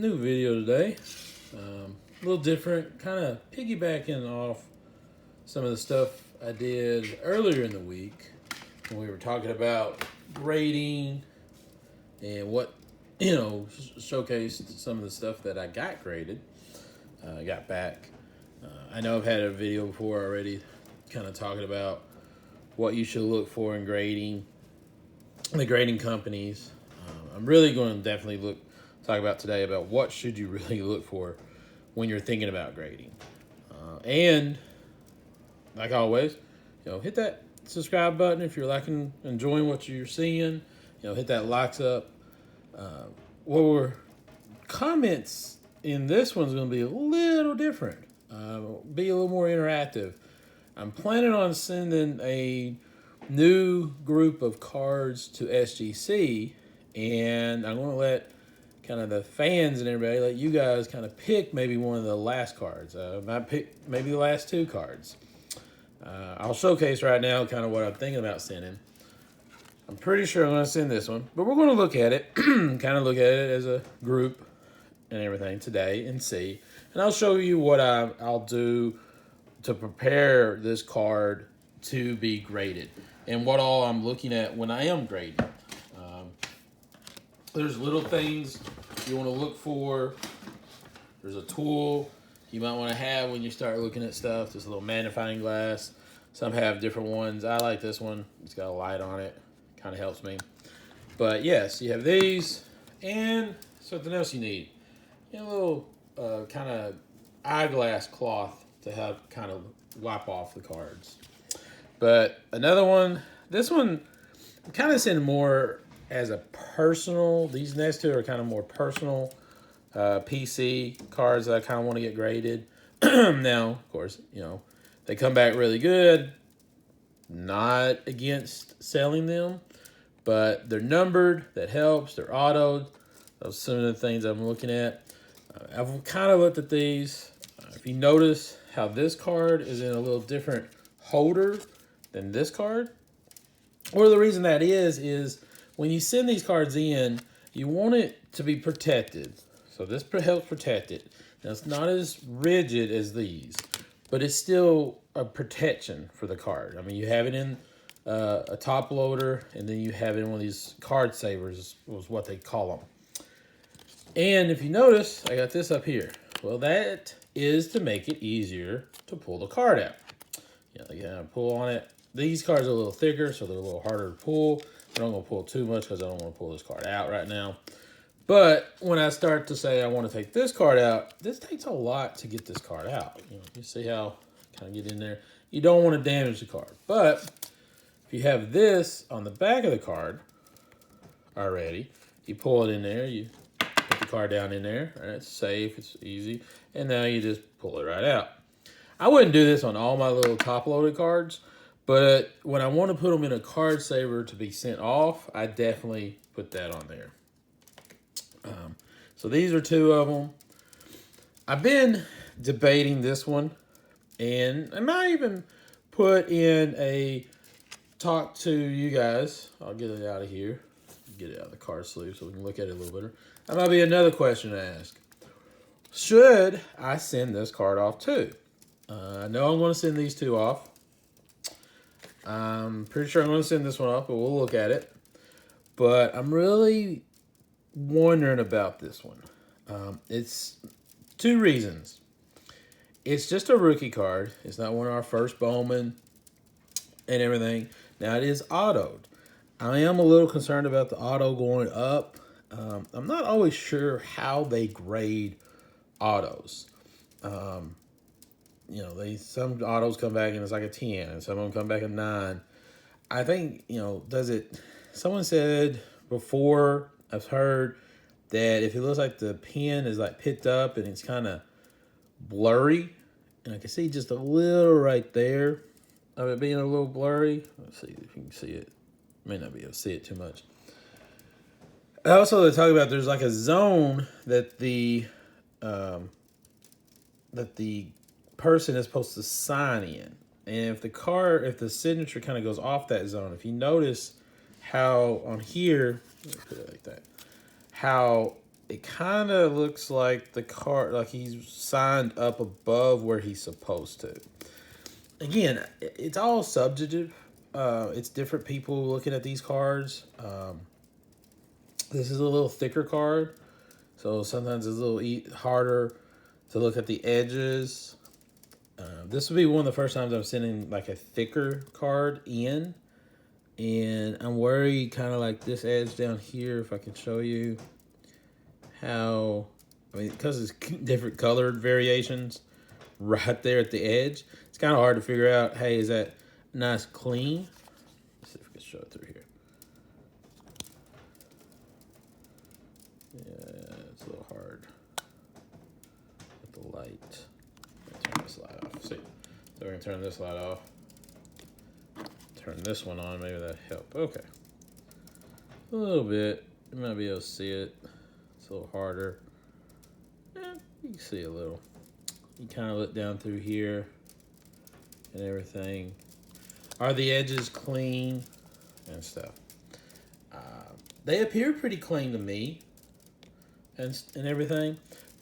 New video today. A little different, kind of piggybacking off some of the stuff I did earlier in the week when we were talking about grading and what, showcased some of the stuff that I got graded. I got back. I know I've had a video before already kind of talking about what you should look for in grading, the grading companies. I'm really going to definitely talk about today about what should you really look for when you're thinking about grading. And like always, hit that subscribe button if you're enjoying what you're seeing. Hit that likes up. Comments in this one's going to be a little different. Be a little more interactive. I'm planning on sending a new group of cards to SGC, and I'm going to let kind of the fans and everybody, let you guys kind of pick maybe one of the last cards. I might pick maybe the last two cards. I'll showcase right now kind of what I'm thinking about sending. I'm pretty sure I'm going to send this one, but we're going to look at it, kind of look at it as a group and everything today and see. And I'll show you what I'll do to prepare this card to be graded and what all I'm looking at when I am grading. There's little things you want to look for. There's a tool you might want to have when you start looking at stuff. This little magnifying glass. Some have different ones. I like this one. It's got a light on it. Kind of helps me. But yes, you have these and something else you need. A little kind of eyeglass cloth to have kind of wipe off the cards. But another one, this one, I'm kind of sending more as a personal. These next two are kind of more personal PC cards that I kind of want to get graded. Now, of course, they come back really good. Not against selling them, but they're numbered. That helps. They're autoed. Those are some of the things I'm looking at. I've kind of looked at these. If you notice how this card is in a little different holder than this card, or the reason that is when you send these cards in, you want it to be protected. So this helps protect it. Now, it's not as rigid as these, but it's still a protection for the card. I mean, you have it in a top loader, and then you have it in one of these card savers, was what they call them. And if you notice, I got this up here. Well, that is to make it easier to pull the card out. You kind of pull on it. These cards are a little thicker, so they're a little harder to pull. I'm not going to pull too much because I don't want to pull this card out right now. But when I start to say I want to take this card out, this takes a lot to get this card out. You see how I kind of get in there. You don't want to damage the card. But if you have this on the back of the card already, you pull it in there, you put the card down in there. Right? It's safe, it's easy. And now you just pull it right out. I wouldn't do this on all my little top-loaded cards, but when I want to put them in a card saver to be sent off, I definitely put that on there. So these are two of them. I've been debating this one, and I might even put in a talk to you guys. I'll get it out of here. Get it out of the card sleeve so we can look at it a little better. That might be another question to ask. Should I send this card off too? I know I'm going to send these two off. I'm pretty sure I'm going to send this one off, but we'll look at it. But I'm really wondering about this one. It's two reasons. It's just a rookie card. It's not one of our first Bowman and everything. Now, it is autoed. I am a little concerned about the auto going up. I'm not always sure how they grade autos. Some autos come back and it's like a 10, and some of them come back a 9. I think, someone said before, I've heard that if it looks like the pen is like picked up and it's kind of blurry, and I can see just a little right there of it being a little blurry. Let's see if you can see it. May not be able to see it too much. Also, they talk about there's like a zone that the person is supposed to sign in. And if the signature kind of goes off that zone, if you notice how on here, let me put it like that, how it kind of looks like the card, like he's signed up above where he's supposed to. Again, it's all subjective. It's different people looking at these cards. This is a little thicker card, so sometimes it's a little harder to look at the edges. This would be one of the first times I'm sending like a thicker card in, and I'm worried kind of like this edge down here, if I can show you how, I mean, because it's different colored variations right there at the edge, it's kind of hard to figure out, hey, is that nice clean? Let's see if we can show it through here. Yeah, it's a little hard with the light. Turn this light off. See, so we're gonna turn this light off. Turn this one on. Maybe that help. Okay, a little bit. You might be able to see it. It's a little harder. You can see a little. You kind of look down through here and everything. Are the edges clean and stuff? They appear pretty clean to me and everything.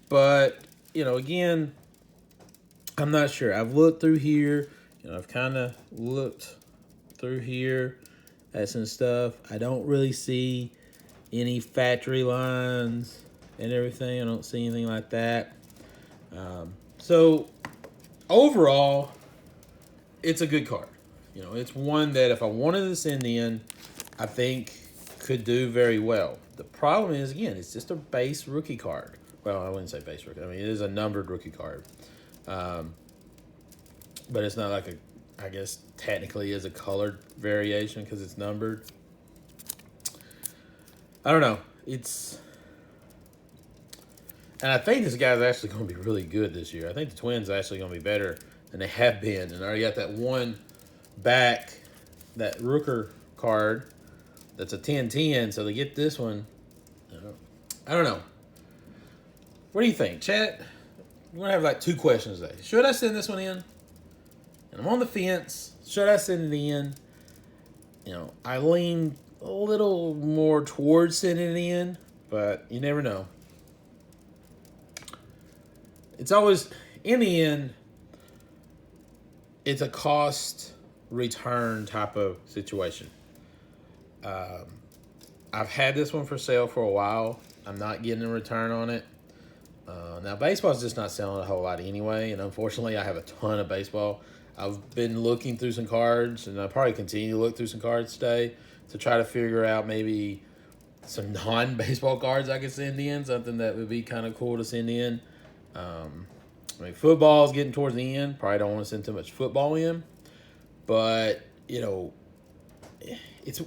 But, you know, again, I'm not sure. I've looked through here. You know, I've kind of looked through here at some stuff. I don't really see any factory lines and everything. I don't see anything like that. So overall, it's a good card. You know, it's one that if I wanted to send in, I think could do very well. The problem is, again, it's just a base rookie card. Well, I wouldn't say base rookie. I mean, it is a numbered rookie card. But it's not like I guess technically is a colored variation because it's numbered. I don't know. And I think this guy's actually going to be really good this year. I think the Twins are actually going to be better than they have been. And I already got that one back, that Rooker card that's a 10-10. So they get this one. I don't know. What do you think, chat? We're going to have like 2 questions today. Should I send this one in? And I'm on the fence. Should I send it in? You know, I lean a little more towards sending it in, but you never know. It's always, in the end, it's a cost return type of situation. I've had this one for sale for a while. I'm not getting a return on it. Now, baseball's just not selling a whole lot anyway, and unfortunately, I have a ton of baseball. I've been looking through some cards, and I'll probably continue to look through some cards today to try to figure out maybe some non-baseball cards I could send in, something that would be kind of cool to send in. I mean, football's getting towards the end. Probably don't want to send too much football in, but you know, it's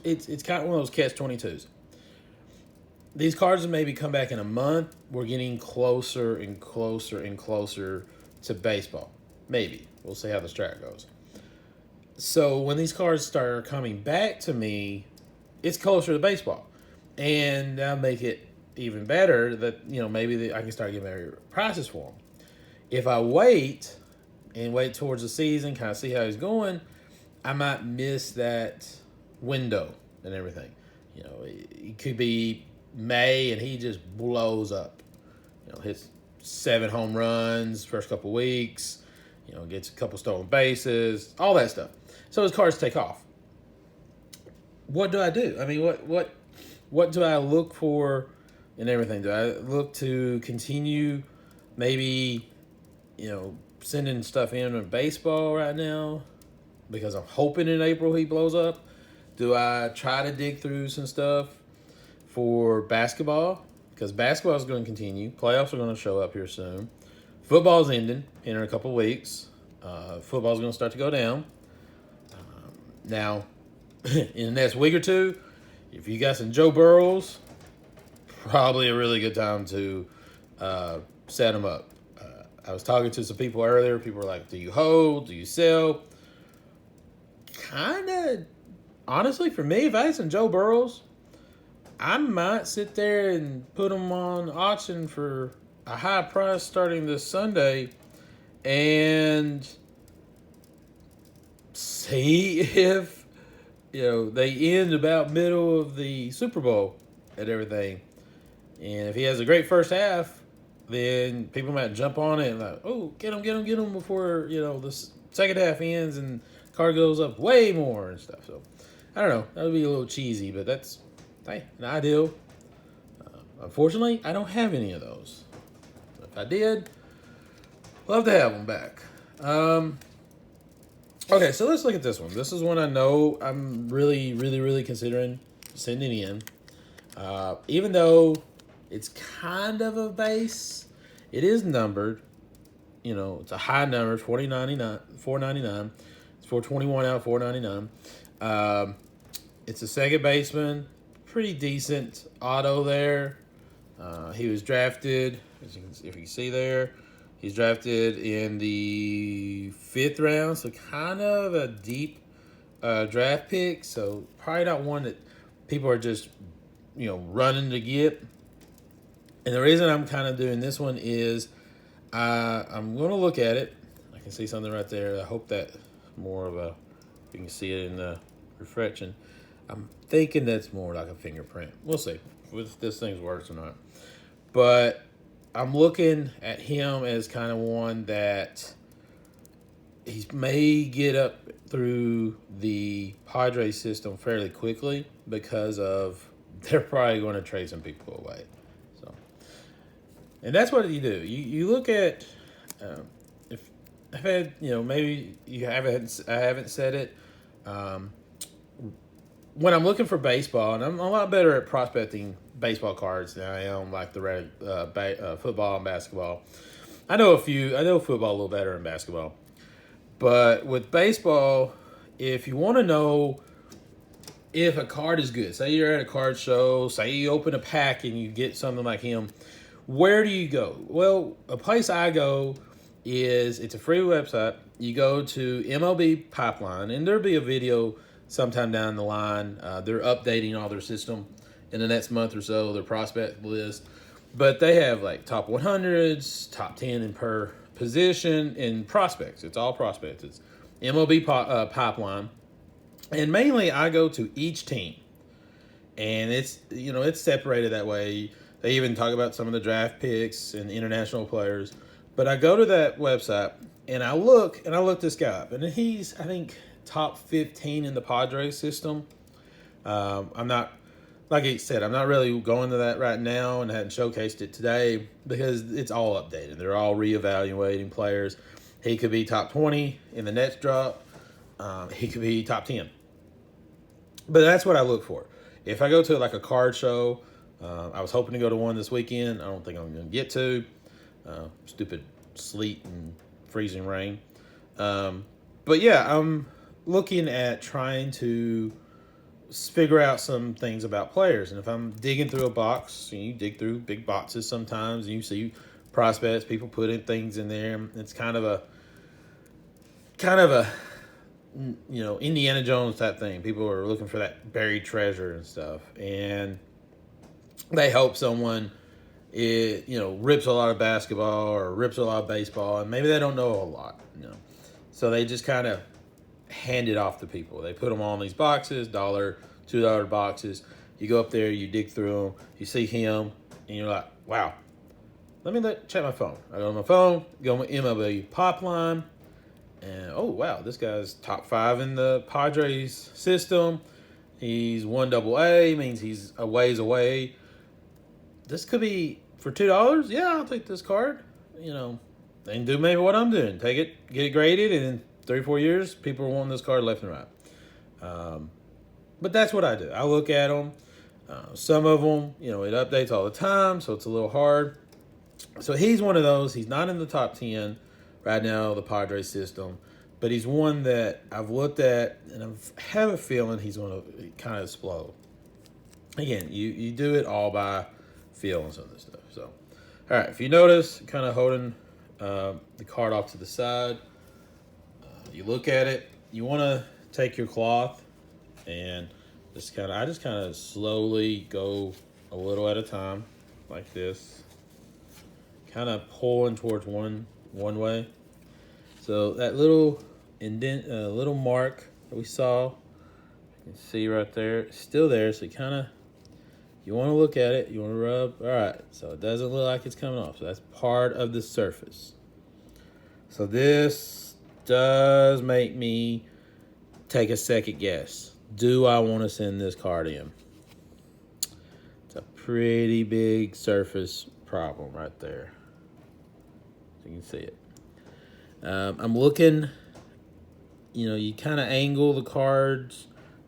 kind of one of those catch-22s. These cards will maybe come back in a month. We're getting closer and closer and closer to baseball. Maybe. We'll see how the strat goes. So when these cards start coming back to me, it's closer to baseball. And that'll make it even better that, you know, maybe I can start getting better prices for them. If I wait towards the season, kind of see how he's going, I might miss that window and everything. You know, it could be May and he just blows up. You know, hits 7 home runs first couple weeks. You know, gets a couple stolen bases, all that stuff. So his cards take off. What do I do? I mean, what do I look for and everything? Do I look to continue maybe, you know, sending stuff in baseball right now because I'm hoping in April he blows up? Do I try to dig through some stuff for basketball? Because basketball is going to continue. Playoffs are going to show up here soon. Football's ending in a couple of weeks. Football's going to start to go down. Now, in the next week or two, if you got some Joe Burrows, probably a really good time to set them up. I was talking to some people earlier. People were like, do you hold? Do you sell? Kind of, honestly, for me, if I had some Joe Burrows, I might sit there and put them on auction for a high price starting this Sunday and see if, you know, they end about middle of the Super Bowl and everything. And if he has a great first half, then people might jump on it and like, oh, get him before, the second half ends and card goes up way more and stuff. So I don't know. That would be a little cheesy, but that's an ideal. Unfortunately, I don't have any of those. If I did, love to have them back. Okay, so let's look at this one. This is one I know I'm really, really, really considering sending in. Even though it's kind of a base, it is numbered. It's a high number, $4.99. It's 421 out of 499. It's a second baseman, pretty decent auto there. He was drafted, if you can see there, he's drafted in the 5th round, so kind of a deep draft pick. So probably not one that people are just running to get. And the reason I'm kind of doing this one is I'm going to look at it. I can see something right there. I hope that more of a, you can see it in the reflection. I'm thinking that's more like a fingerprint. We'll see if this thing works or not. But I'm looking at him as kind of one that he may get up through the Padres system fairly quickly because of they're probably going to trade some people away. So, and that's what you do. You look at if I've had maybe I haven't said it. When I'm looking for baseball, and I'm a lot better at prospecting baseball cards than I am like the football and basketball. I know football a little better than basketball. But with baseball, if you want to know if a card is good, say you're at a card show, say you open a pack and you get something like him, where do you go? Well, a place I go it's a free website. You go to MLB Pipeline, and there'll be a video sometime down the line. They're updating all their system in the next month or so, their prospect list. But they have like top 100s, top 10 in per position, and prospects. It's all prospects. It's MLB Pipeline. And mainly I go to each team. And it's separated that way. They even talk about some of the draft picks and international players. But I go to that website and I look this guy up. And he's, I think, top 15 in the Padres system. I'm not, like I said, I'm not really going to that right now and hadn't showcased it today because it's all updated. They're all reevaluating players. He could be top 20 in the next drop. He could be top 10. But that's what I look for. If I go to like a card show, I was hoping to go to one this weekend. I don't think I'm going to get to. Stupid sleet and freezing rain. But yeah, I'm looking at trying to figure out some things about players. And if I'm digging through a box, you dig through big boxes sometimes, and you see prospects, people putting things in there. It's kind of a Indiana Jones type thing. People are looking for that buried treasure and stuff, and they hope someone rips a lot of basketball or rips a lot of baseball, and maybe they don't know a lot, so they just kind of hand it off to people. They put them all in these boxes, $1, $2 boxes. You go up there, you dig through them, you see him, and you're like, wow. Let me check my phone. I go on my phone, go on MLB Pipeline, and oh wow, this guy's top 5 in the Padres system. He's 1AA, means he's a ways away. This could be for $2. Yeah, I'll take this card. And do maybe what I'm doing. Take it, get it graded, and in 3 or 4 years, people are wanting this card left and right. But that's what I do. I look at them. Some of them, it updates all the time, so it's a little hard. So he's one of those. He's not in the top 10 right now, the Padres system, but he's one that I've looked at, and I have a feeling he's going to kind of explode. Again, you do it all by feelings on this stuff. So, all right, if you notice, kind of holding the card off to the side, you look at it. You want to take your cloth and I just kind of slowly go a little at a time, like this, kind of pulling towards one way. So that little indent, little mark that we saw, you can see right there, it's still there. So you kind of You want to look at it. You want to rub. All right. So it doesn't look like it's coming off. So that's part of the surface. So this does make me take a second guess. Do I want to send this card in? It's a pretty big surface problem right there. So you can see it. I'm looking, you kind of angle the cards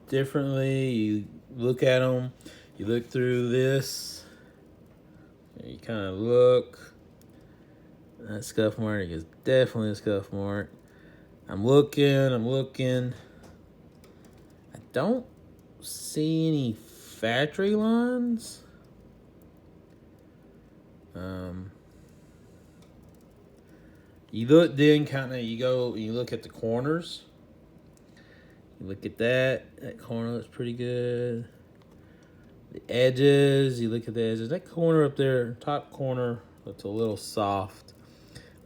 differently. You look at them. You look through this. You kind of look. That scuff mark is definitely a scuff mark. I'm looking. I don't see any factory lines. You look then you look at the corners. You look at that corner looks pretty good. The edges, you look at the edges. That corner up there, top corner, looks a little soft.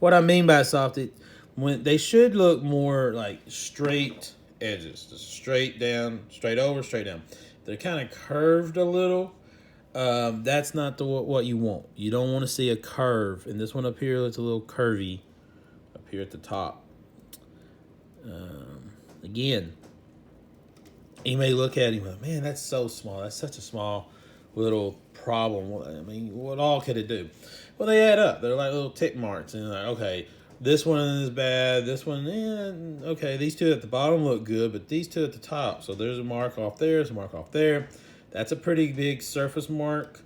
What I mean by soft, when they should look more like straight edges, just straight down, straight over, straight down. They're kind of curved a little. That's not what you want. You don't want to see a curve. And this one up here looks a little curvy up here at the top. Again, you may look at him, man, that's so small. That's such a small little problem. I mean, what all could it do? Well, they add up. They're like little tick marks. And you're like, okay, this one is bad. This one, okay, these two at the bottom look good, but these two at the top. So there's a mark off there. There's a mark off there. That's a pretty big surface mark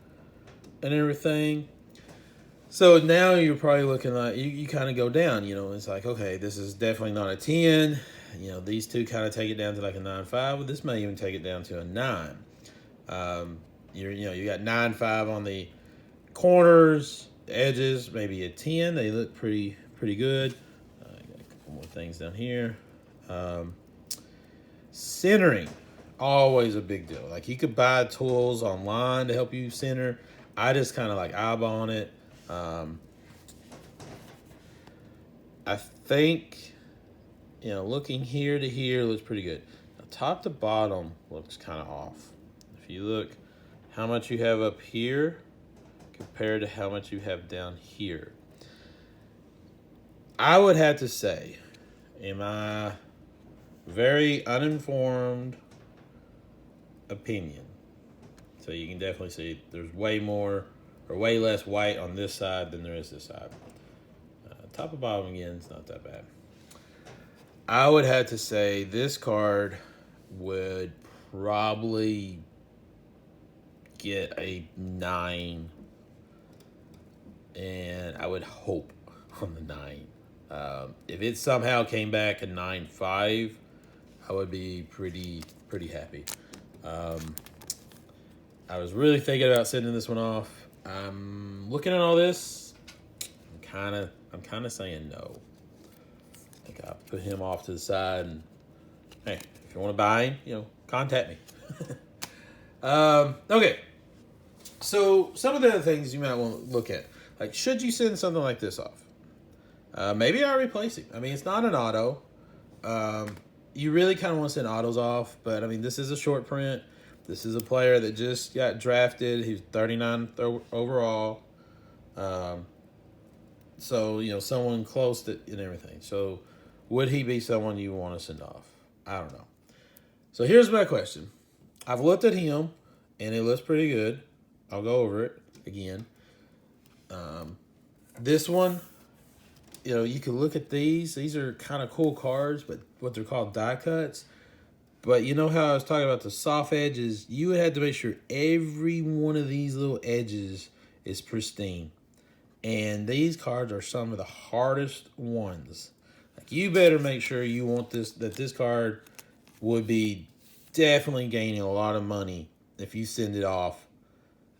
and everything. So now you're probably looking like, you kind of go down, it's like, okay, this is definitely not a 10. These two kind of take it down to like a 9.5. Well, this may even take it down to a 9. You got 9.5 on the corners, the edges, maybe a 10. They look pretty good. I got a couple more things down here. Centering, always a big deal. Like you could buy tools online to help you center. I just kind of like eyeballing it. I think, looking here to here looks pretty good. Now, top to bottom looks kind of off. If you look how much you have up here compared to how much you have down here, I would have to say, in my very uninformed opinion, so you can definitely see there's way less white on this side than there is this side. Top and bottom again, it's not that bad. I would have to say this card would probably get a 9, and I would hope on the 9. If it somehow came back a 9.5, I would be pretty happy. I was really thinking about sending this one off. I'm looking at all this. I'm kind of saying no. I think I'll put him off to the side, and hey, if you want to buy him, contact me. Okay. So some of the other things you might want to look at, like, should you send something like this off? Maybe I replace him. I mean, it's not an auto. You really kind of want to send autos off, but I mean, this is a short print. This is a player that just got drafted. He's 39 overall. So, someone close to and everything. So, would he be someone you want to send off? I don't know. So, here's my question. I've looked at him, and it looks pretty good. I'll go over it again. This one, you can look at these. These are kind of cool cards, but what they're called die cuts. But you know how I was talking about the soft edges? You would have to make sure every one of these little edges is pristine. And these cards are some of the hardest ones. Like, you better make sure you want that this card would be definitely gaining a lot of money if you send it off,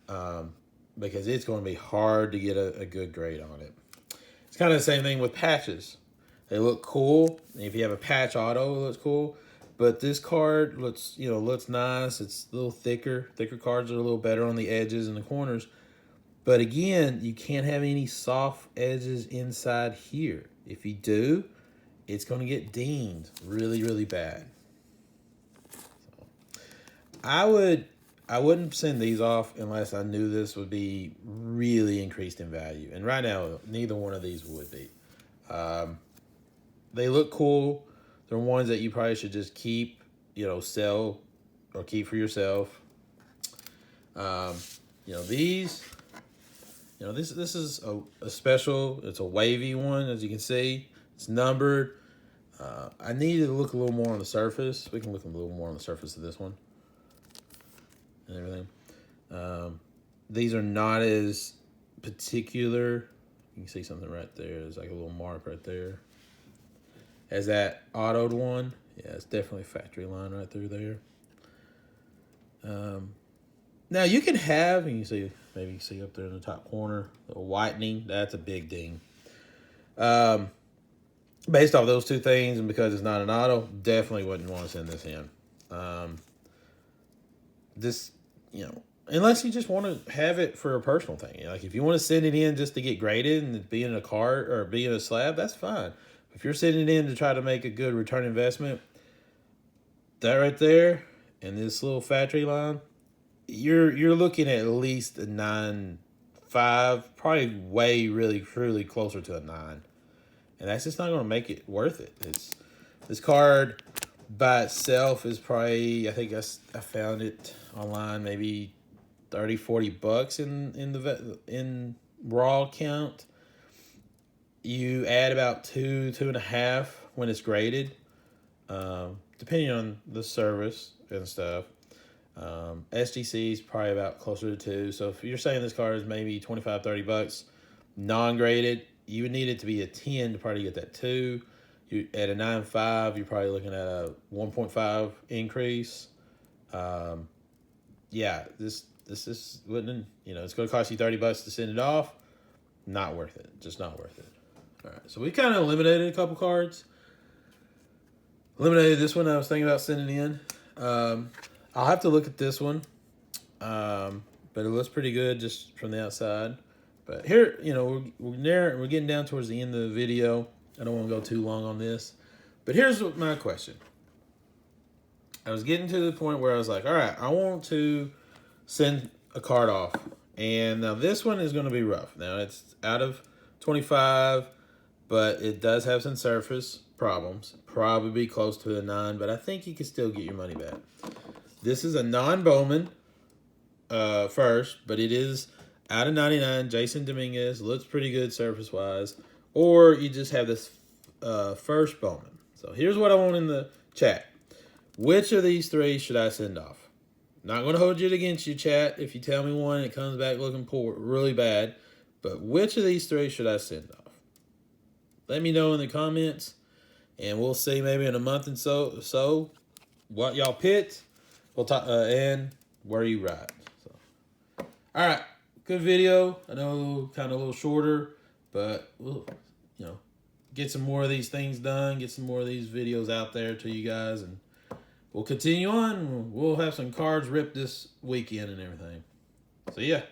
because it's going to be hard to get a good grade on it. It's kind of the same thing with patches. They look cool. If you have a patch auto, it looks cool. But this card looks nice. It's a little thicker. Thicker cards are a little better on the edges and the corners. But again, you can't have any soft edges inside here. If you do, it's going to get dinged really, really bad. So, I would I wouldn't send these off unless I knew this would be really increased in value. And right now, neither one of these would be. They look cool. They're ones that you probably should just keep, sell or keep for yourself. These, this is a special. It's a wavy one, as you can see. It's numbered. I need to look a little more on the surface. We can look a little more on the surface of this one and everything. These are not as particular. You can see something right there. There's like a little mark right there. As that autoed one. Yeah, it's definitely factory line right through there. Now you can have, and maybe you see up there in the top corner, the whitening. That's a big ding. Based off those two things, and because it's not an auto, definitely wouldn't want to send this in. Unless you just want to have it for a personal thing. Like if you want to send it in just to get graded and be in a cart or be in a slab, that's fine. If you're sending it in to try to make a good return investment, that right there and this little factory line, you're looking at least a 9.5, probably really truly closer to a 9. And that's just not going to make it worth it. This card by itself is probably, I think I found it online, maybe $30-40 in raw count. You add about 2.5 when it's graded, depending on the service and stuff. SGC is probably about closer to 2. So if you're saying this card is maybe $25-30 non-graded, you would need it to be a 10 to probably get that 2. You at a 9.5, you're probably looking at a 1.5 increase. This is wouldn't, it's going to cost you $30 to send it off. Not worth it. Just not worth it. All right, so we kind of eliminated a couple cards. Eliminated this one I was thinking about sending in. I'll have to look at this one, but it looks pretty good just from the outside. But here, we're getting down towards the end of the video. I don't want to go too long on this. But here's my question. I was getting to the point where I was like, all right, I want to send a card off. And now this one is going to be rough. Now it's out of 25, but it does have some surface problems. Probably close to a 9, but I think you can still get your money back. This is a non-Bowman first, but it is out of 99. Jason Dominguez looks pretty good surface-wise. Or you just have this first Bowman. So here's what I want in the chat. Which of these three should I send off? Not going to hold it against you, chat. If you tell me one, it comes back looking poor, really bad. But which of these three should I send off? Let me know in the comments. And we'll see maybe in a month and so what y'all picked. We'll talk and where you ride. So, all right, good video. I know a little shorter, but we'll get some more of these things done. Get some more of these videos out there to you guys, and we'll continue on. We'll have some cards ripped this weekend and everything. So yeah.